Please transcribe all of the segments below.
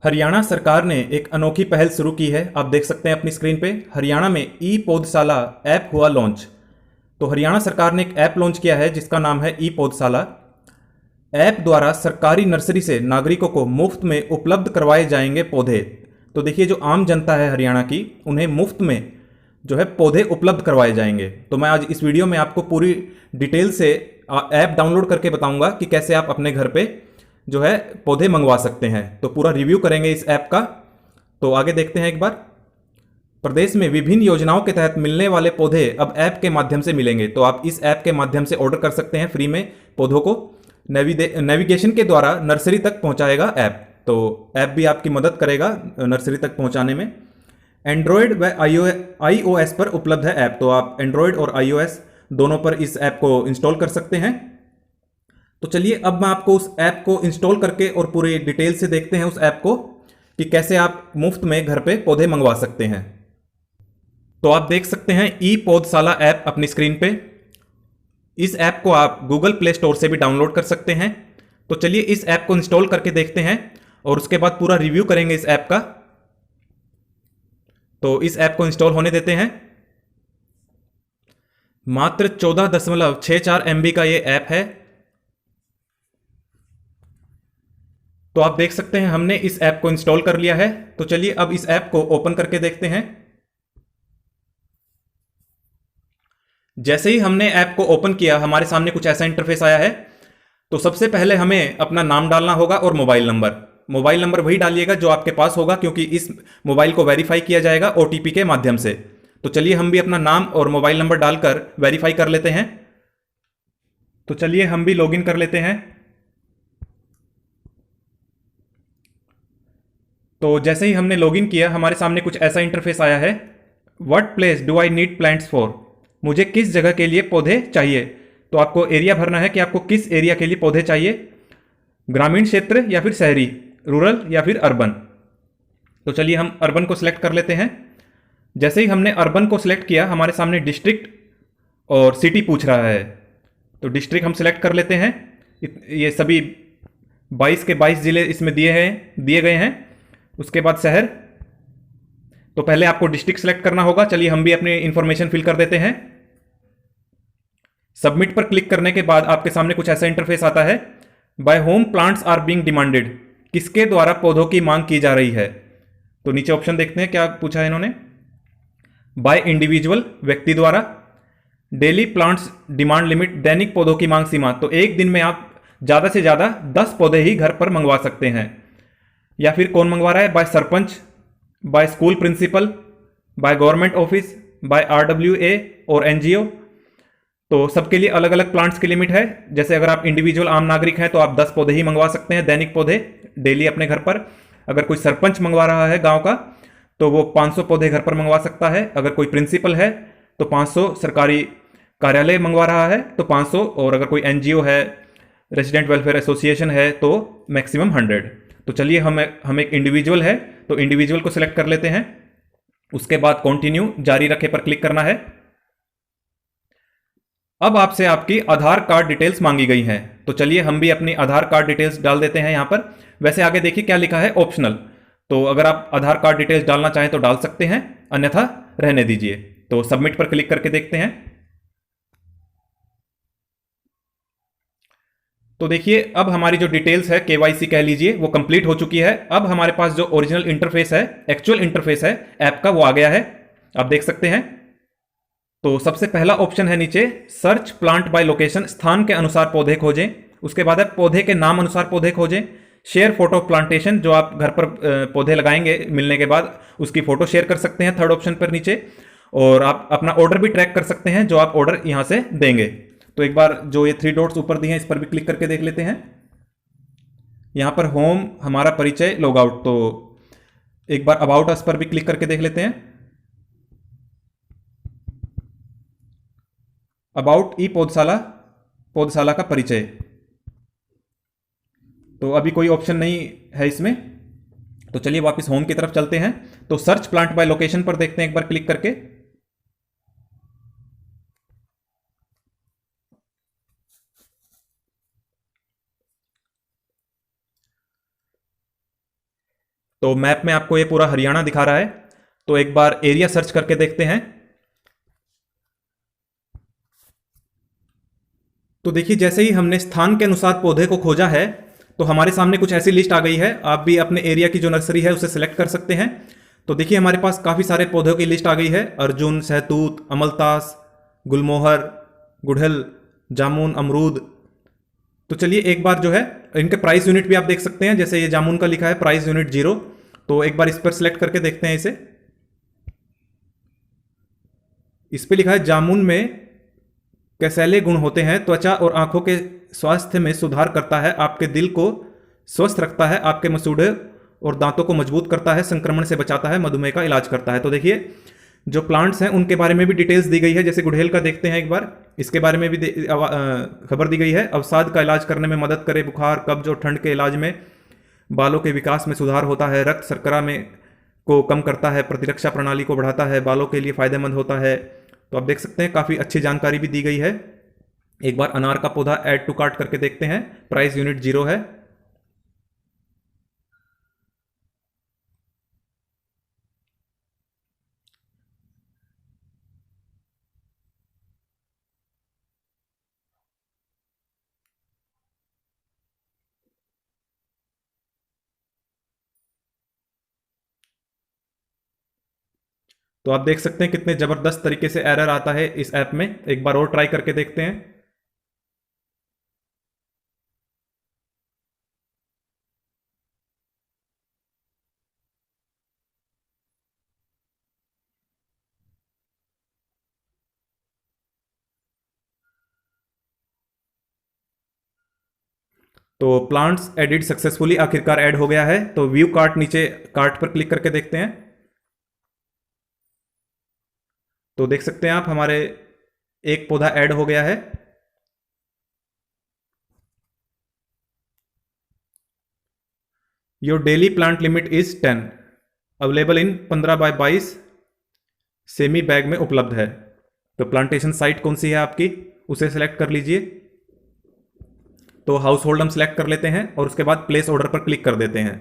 हरियाणा सरकार ने एक अनोखी पहल शुरू की है। आप देख सकते हैं अपनी स्क्रीन पे, हरियाणा में ई पौधशाला ऐप हुआ लॉन्च। तो हरियाणा सरकार ने एक ऐप लॉन्च किया है जिसका नाम है ई पौधशाला। ऐप द्वारा सरकारी नर्सरी से नागरिकों को मुफ्त में उपलब्ध करवाए जाएंगे पौधे। तो देखिए, जो आम जनता है हरियाणा की, उन्हें मुफ्त में जो है पौधे उपलब्ध करवाए जाएंगे। तो मैं आज इस वीडियो में आपको पूरी डिटेल से ऐप डाउनलोड करके बताऊंगा कि कैसे आप अपने घर पे जो है पौधे मंगवा सकते हैं। तो पूरा रिव्यू करेंगे इस ऐप का। तो आगे देखते हैं एक बार। प्रदेश में विभिन्न योजनाओं के तहत मिलने वाले पौधे अब ऐप के माध्यम से मिलेंगे। तो आप इस ऐप के माध्यम से ऑर्डर कर सकते हैं फ्री में पौधों को। नेविगेशन के द्वारा नर्सरी तक पहुंचाएगा ऐप। तो ऐप भी आपकी मदद करेगा नर्सरी तक पहुंचाने में। एंड्रॉयड व iOS पर उपलब्ध है ऐप। तो आप एंड्रॉयड और iOS दोनों पर इस ऐप को इंस्टॉल कर सकते हैं। तो चलिए, अब मैं आपको उस ऐप को इंस्टॉल करके और पूरी डिटेल से देखते हैं उस ऐप को कि कैसे आप मुफ्त में घर पे पौधे मंगवा सकते हैं। तो आप देख सकते हैं ई पौधशाला ऐप अपनी स्क्रीन पे। इस ऐप को आप गूगल प्ले स्टोर से भी डाउनलोड कर सकते हैं। तो चलिए, इस ऐप को इंस्टॉल करके देखते हैं और उसके बाद पूरा रिव्यू करेंगे इस ऐप का। तो इस ऐप को इंस्टॉल होने देते हैं। मात्र 14.64 MB का ये ऐप है। तो आप देख सकते हैं हमने इस ऐप को इंस्टॉल कर लिया है। तो चलिए, अब इस ऐप को ओपन करके देखते हैं। जैसे ही हमने ऐप को ओपन किया, हमारे सामने कुछ ऐसा इंटरफेस आया है। तो सबसे पहले हमें अपना नाम डालना होगा और मोबाइल नंबर वही डालिएगा जो आपके पास होगा, क्योंकि इस मोबाइल को वेरीफाई किया जाएगा ओटीपी के माध्यम से। तो चलिए, हम भी अपना नाम और मोबाइल नंबर डालकर वेरीफाई कर लेते हैं। तो चलिए, हम भी लॉगिन कर लेते हैं। तो जैसे ही हमने लॉगिन किया, हमारे सामने कुछ ऐसा इंटरफेस आया है। What place do I need plants for? मुझे किस जगह के लिए पौधे चाहिए? तो आपको एरिया भरना है कि आपको किस एरिया के लिए पौधे चाहिए, ग्रामीण क्षेत्र या फिर शहरी, रूरल या फिर अर्बन। तो चलिए, हम अर्बन को सिलेक्ट कर लेते हैं। जैसे ही हमने अर्बन को सिलेक्ट किया, हमारे सामने डिस्ट्रिक्ट और सिटी पूछ रहा है। तो डिस्ट्रिक्ट हम सिलेक्ट कर लेते हैं। ये सभी 22 के 22 जिले इसमें दिए गए हैं। उसके बाद शहर। तो पहले आपको डिस्ट्रिक्ट सेलेक्ट करना होगा। चलिए, हम भी अपनी इंफॉर्मेशन फिल कर देते हैं। सबमिट पर क्लिक करने के बाद आपके सामने कुछ ऐसा इंटरफेस आता है। By home plants are being demanded? किसके द्वारा पौधों की मांग की जा रही है? तो नीचे ऑप्शन देखते हैं क्या पूछा है इन्होंने। बाय इंडिविजुअल, व्यक्ति द्वारा। डेली प्लांट्स डिमांड लिमिट, दैनिक पौधों की मांग सीमा। तो एक दिन में आप ज्यादा से ज्यादा 10 पौधे ही घर पर मंगवा सकते हैं। या फिर कौन मंगवा रहा है? By sarpanch, by school principal, by government office, by RWA और एनजीओ। तो सबके लिए अलग अलग प्लांट्स की लिमिट है। जैसे अगर आप इंडिविजुअल आम नागरिक हैं तो आप 10 पौधे ही मंगवा सकते हैं, दैनिक पौधे, डेली अपने घर पर। अगर कोई सरपंच मंगवा रहा है गांव का, तो वो 500 पौधे घर पर मंगवा सकता है। अगर कोई प्रिंसिपल है तो 500, सरकारी कार्यालय मंगवा रहा है तो 500, और अगर कोई एनजीओ है, रेजिडेंट वेलफेयर एसोसिएशन है, तो मैक्सिमम 100। तो चलिए, हम एक इंडिविजुअल है तो इंडिविजुअल को सिलेक्ट कर लेते हैं। उसके बाद कंटिन्यू, जारी रखे पर क्लिक करना है। अब आपसे आपकी आधार कार्ड डिटेल्स मांगी गई हैं। तो चलिए, हम भी अपनी आधार कार्ड डिटेल्स डाल देते हैं यहां पर। वैसे आगे देखिए क्या लिखा है, ऑप्शनल। तो अगर आप आधार कार्ड डिटेल्स डालना चाहें तो डाल सकते हैं, अन्यथा रहने दीजिए। तो सबमिट पर क्लिक करके देखते हैं। तो देखिए, अब हमारी जो डिटेल्स है, केवाईसी कह लीजिए, वो कंप्लीट हो चुकी है। अब हमारे पास जो ओरिजिनल इंटरफेस है, एक्चुअल इंटरफेस है ऐप का, वो आ गया है। आप देख सकते हैं। तो सबसे पहला ऑप्शन है नीचे, सर्च प्लांट बाय लोकेशन, स्थान के अनुसार पौधे खोजें। उसके बाद है पौधे के नाम अनुसार पौधे खोजें। शेयर फोटो प्लांटेशन, जो आप घर पर पौधे लगाएंगे मिलने के बाद, उसकी फोटो शेयर कर सकते हैं थर्ड ऑप्शन पर नीचे। और आप अपना ऑर्डर भी ट्रैक कर सकते हैं, जो आप ऑर्डर यहां से देंगे। तो एक बार जो ये 3 डॉट्स ऊपर दिए हैं, इस पर भी क्लिक करके देख लेते हैं। यहां पर होम, हमारा परिचय, लॉग आउट। तो एक बार अबाउट अस पर भी क्लिक करके देख लेते हैं। अबाउट ई पौधशाला, पौधशाला का परिचय। तो अभी कोई ऑप्शन नहीं है इसमें। तो चलिए वापस होम की तरफ चलते हैं। तो सर्च प्लांट बाय लोकेशन पर देखते हैं एक बार क्लिक करके। तो मैप में आपको ये पूरा हरियाणा दिखा रहा है। तो एक बार एरिया सर्च करके देखते हैं। तो देखिए, जैसे ही हमने स्थान के अनुसार पौधे को खोजा है तो हमारे सामने कुछ ऐसी लिस्ट आ गई है। आप भी अपने एरिया की जो नर्सरी है उसे सिलेक्ट कर सकते हैं। तो देखिए, हमारे पास काफ़ी सारे पौधों की लिस्ट आ गई है। अर्जुन, सहतूत, अमलतास, गुलमोहर, गुड़हल, जामुन, अमरूद। तो चलिए एक बार जो है इनके प्राइस यूनिट भी आप देख सकते हैं। जैसे ये जामुन का लिखा है प्राइस यूनिट 0, तो एक बार इस पर सिलेक्ट करके देखते हैं इसे। इस पे लिखा है जामुन में कैसेले गुण होते हैं, त्वचा और आंखों के स्वास्थ्य में सुधार करता है, आपके दिल को स्वस्थ रखता है, आपके मसूड़े और दांतों को मजबूत करता है, संक्रमण से बचाता है, मधुमेह का इलाज करता है। तो देखिए, जो प्लांट्स हैं उनके बारे में भी डिटेल्स दी गई है। जैसे गुड़हेल का देखते हैं एक बार, इसके बारे में भी खबर दी गई है। अवसाद का इलाज करने में मदद करे, बुखार, कब्ज और ठंड के इलाज में, बालों के विकास में सुधार होता है, रक्त शर्करा में को कम करता है, प्रतिरक्षा प्रणाली को बढ़ाता है, बालों के लिए फायदेमंद होता है। तो आप देख सकते हैं काफ़ी अच्छी जानकारी भी दी गई है। एक बार अनार का पौधा ऐड टू कार्ट करके देखते हैं, प्राइस यूनिट 0 है। तो आप देख सकते हैं कितने जबरदस्त तरीके से एरर आता है इस ऐप में। एक बार और ट्राई करके देखते हैं। तो प्लांट्स एडिड सक्सेसफुली आखिरकार ऐड हो गया है। तो व्यू कार्ट, नीचे कार्ट पर क्लिक करके देखते हैं। तो देख सकते हैं आप, हमारे एक पौधा ऐड हो गया है। Your daily plant limit is 10, available in 15x22 semi bag में उपलब्ध है। तो प्लांटेशन साइट कौन सी है आपकी, उसे सिलेक्ट कर लीजिए। तो हाउस होल्ड हम सिलेक्ट कर लेते हैं और उसके बाद प्लेस ऑर्डर पर क्लिक कर देते हैं।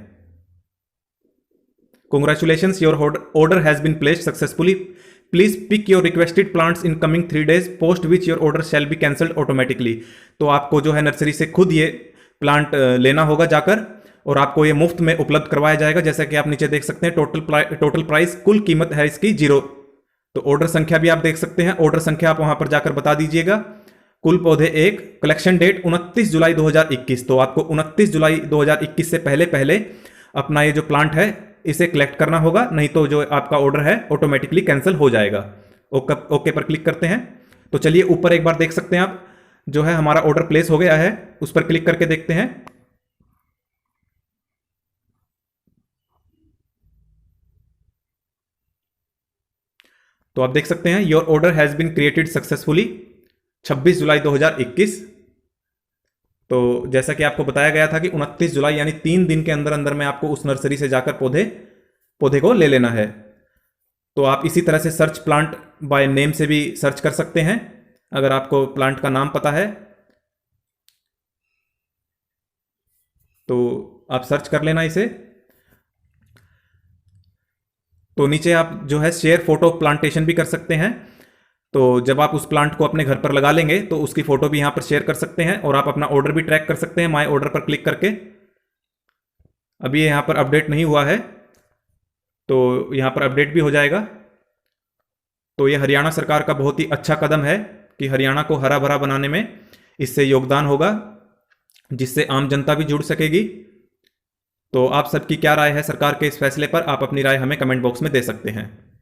Congratulations, your order has been placed successfully. Please pick your requested plants in coming 3 days, post which your order shall be cancelled automatically. तो आपको जो है नर्सरी से खुद ये प्लांट लेना होगा जाकर, और आपको ये मुफ्त में उपलब्ध करवाया जाएगा। जैसा कि आप नीचे देख सकते हैं, टोटल प्राइस, कुल कीमत है इसकी 0। तो ऑर्डर संख्या भी आप देख सकते हैं। ऑर्डर संख्या आप वहां पर जाकर बता दीजिएगा। कुल पौधे 1, कलेक्शन डेट 29 जुलाई 2021। तो आपको 29 जुलाई 2021 से पहले पहले अपना ये जो प्लांट है इसे कलेक्ट करना होगा, नहीं तो जो आपका ऑर्डर है ऑटोमेटिकली कैंसिल हो जाएगा। ओके पर क्लिक करते हैं। तो चलिए ऊपर एक बार देख सकते हैं आप, जो है हमारा ऑर्डर प्लेस हो गया है, उस पर क्लिक करके देखते हैं। तो आप देख सकते हैं your order has been created successfully, 26 जुलाई 2021। तो जैसा कि आपको बताया गया था कि 29 जुलाई यानी 3 दिन के अंदर अंदर में आपको उस नर्सरी से जाकर पौधे को ले लेना है। तो आप इसी तरह से सर्च प्लांट बाय नेम से भी सर्च कर सकते हैं, अगर आपको प्लांट का नाम पता है तो आप सर्च कर लेना इसे। तो नीचे आप जो है शेयर फोटो प्लांटेशन भी कर सकते हैं। तो जब आप उस प्लांट को अपने घर पर लगा लेंगे तो उसकी फोटो भी यहां पर शेयर कर सकते हैं, और आप अपना ऑर्डर भी ट्रैक कर सकते हैं माय ऑर्डर पर क्लिक करके। अभी ये यहां पर अपडेट नहीं हुआ है, तो यहां पर अपडेट भी हो जाएगा। तो ये हरियाणा सरकार का बहुत ही अच्छा कदम है कि हरियाणा को हरा भरा बनाने में इससे योगदान होगा, जिससे आम जनता भी जुड़ सकेगी। तो आप सबकी क्या राय है सरकार के इस फैसले पर, आप अपनी राय हमें कमेंट बॉक्स में दे सकते हैं।